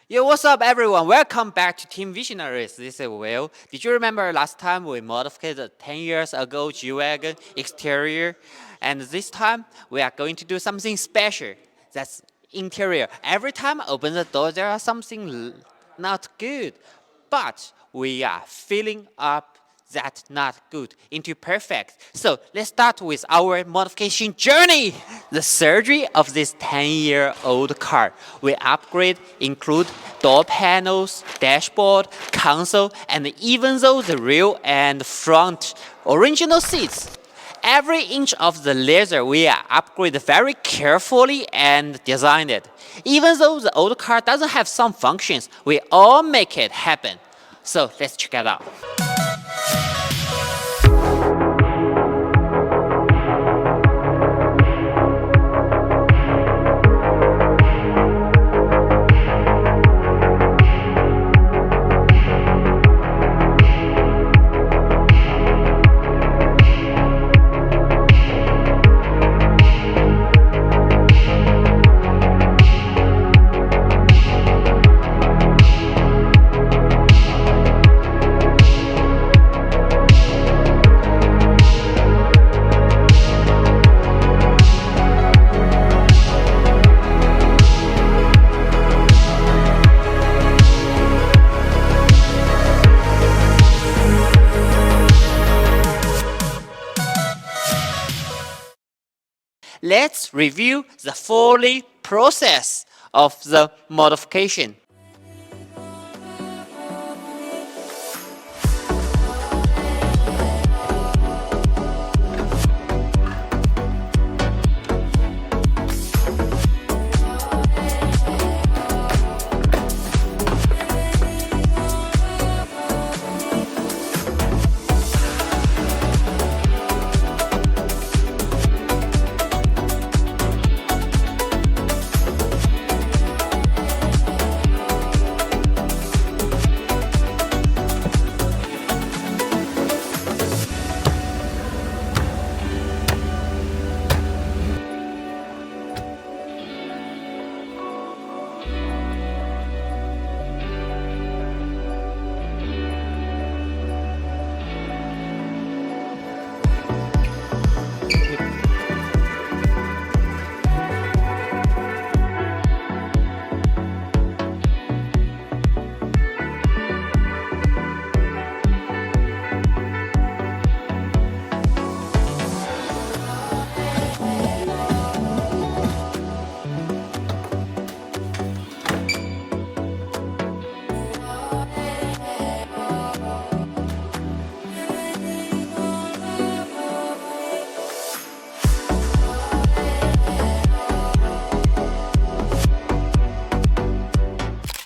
Yo, what's up, everyone? Welcome back to Team Visionaries. This is Will. Did you remember last time we modified the 10 years ago G-Wagon exterior? And this time we are going to do something special. That's interior. Every time I open the door, there are something not good. But we are filling up that not good into perfect. So let's start with our modification journey. The surgery of this 10-year-old car. We upgrade include door panels, dashboard, console, and even though the rear and front original seats. Every inch of the leather we are upgraded very carefully and designed it. Even though the old car doesn't have some functions, we all make it happen. So let's check it out. Let's review the fully process of the modification.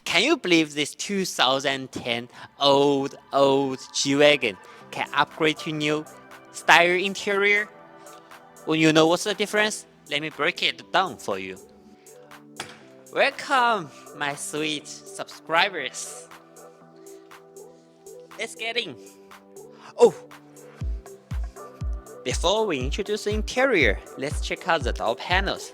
Can you believe this 2010 old G-Wagon can upgrade to new style interior? Well, you know what's the difference? Let me break it down for you. Welcome, my sweet subscribers. Let's get in. Oh, before we introduce the interior, let's check out the door panels.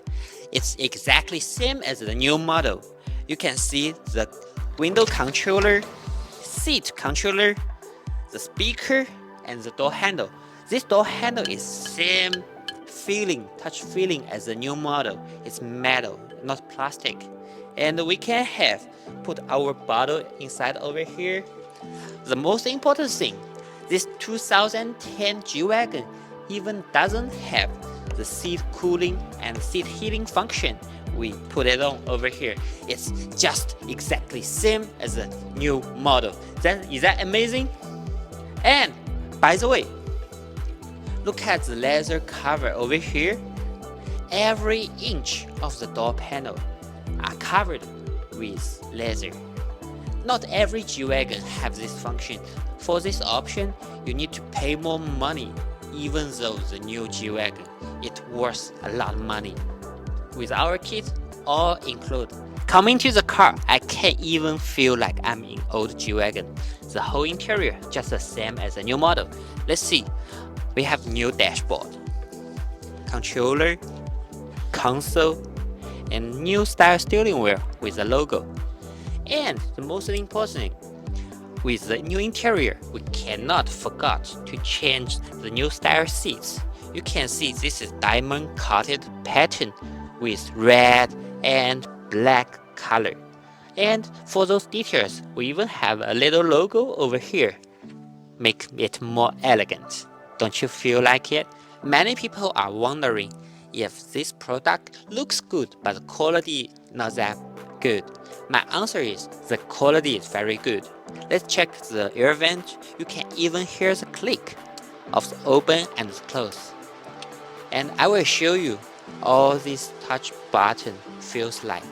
It's exactly same as the new model. You can see the window controller, seat controller, the speaker, and the door handle. This door handle is same touch feeling as the new model. It's metal, not plastic. And we can put our bottle inside over here. The most important thing, this 2010 G-Wagon even doesn't have the seat cooling and seat heating function. We put it on over here. It's just exactly same as the new model. Is that amazing? And by the way, look at the leather cover over here. Every inch of the door panel are covered with leather. Not every G-Wagon have this function. For this option, you need to pay more money, even though the new G-Wagon, it's worth a lot of money. With our kit, all included. Coming to the car, I can't even feel like I'm in old G-Wagon. The whole interior just the same as the new model. Let's see. We have new dashboard, controller, console, and new style steering wheel with the logo. And the most important, with the new interior, we cannot forget to change the new style seats. You can see this is diamond coated pattern with red and black color. And for those details, we even have a little logo over here. Make it more elegant. Don't you feel like it? Many people are wondering if this product looks good but the quality not that good. My answer is the quality is very good. Let's check the air vent. You can even hear the click of the open and the close. And I will show you all this touch button feels like.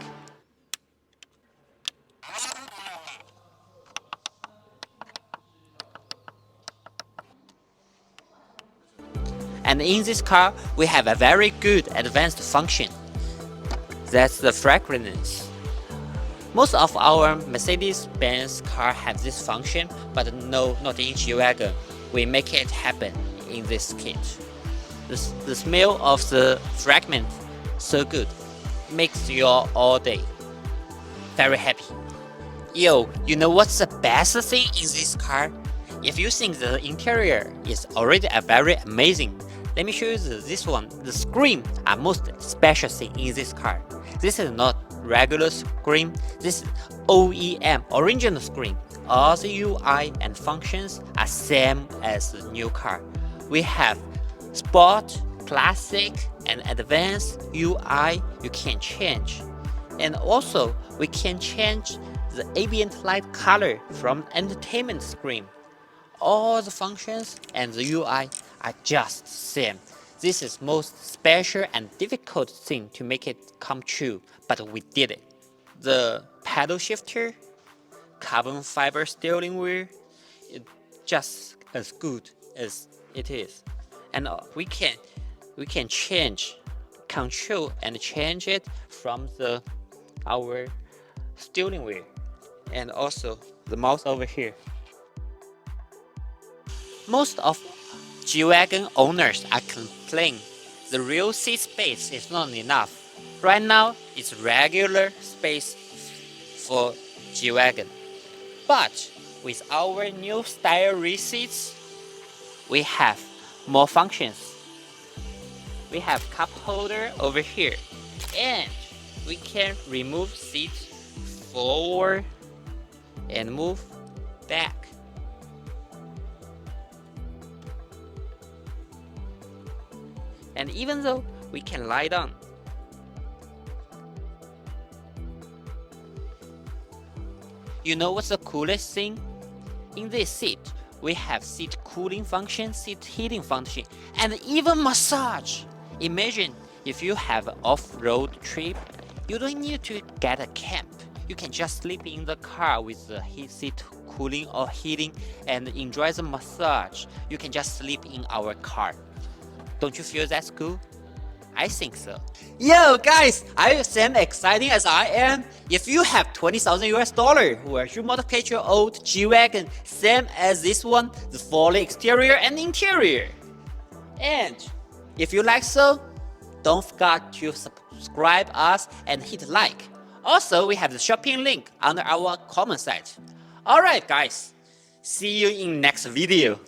And in this car, we have a very good advanced function. That's the fragrance. Most of our Mercedes-Benz car have this function, but no, not in G-Wagon. We make it happen in this kit. The smell of the fragment so good, makes you all day very happy. Yo, you know what's the best thing in this car? If you think the interior is already a very amazing, let me show you this one. The screen are most special thing in this car. This is not regular screen. This is OEM, original screen. All the UI and functions are same as the new car. We have Sport, Classic, and Advanced UI you can change. And also, we can change the ambient light color from entertainment screen. All the functions and the UI are just same. This is most special and difficult thing to make it come true, but we did it. The paddle shifter, carbon fiber steering wheel, it's just as good as it is. And we can change, control and change it from our steering wheel, and also the mouse over here. Most of G-Wagon owners are complaining the real seat space is not enough. Right now, it's regular space for G-Wagon. But with our new style seats, we have more functions. We have cup holder over here, and we can remove seats forward and move back. And even though we can lie down, you know what's the coolest thing? In this seat, we have seat cooling function, seat heating function, and even massage. Imagine if you have an off-road trip, you don't need to get a camp. You can just sleep in the car with the seat cooling or heating and enjoy the massage. You can just sleep in our car. Don't you feel that's cool? I think so. Yo guys, are you same exciting as I am? If you have 20,000 US dollar, would you modify your old G-Wagon same as this one, the fully exterior and interior? And if you like so, don't forget to subscribe us and hit like. Also, we have the shopping link under our comment site. Alright guys, see you in next video.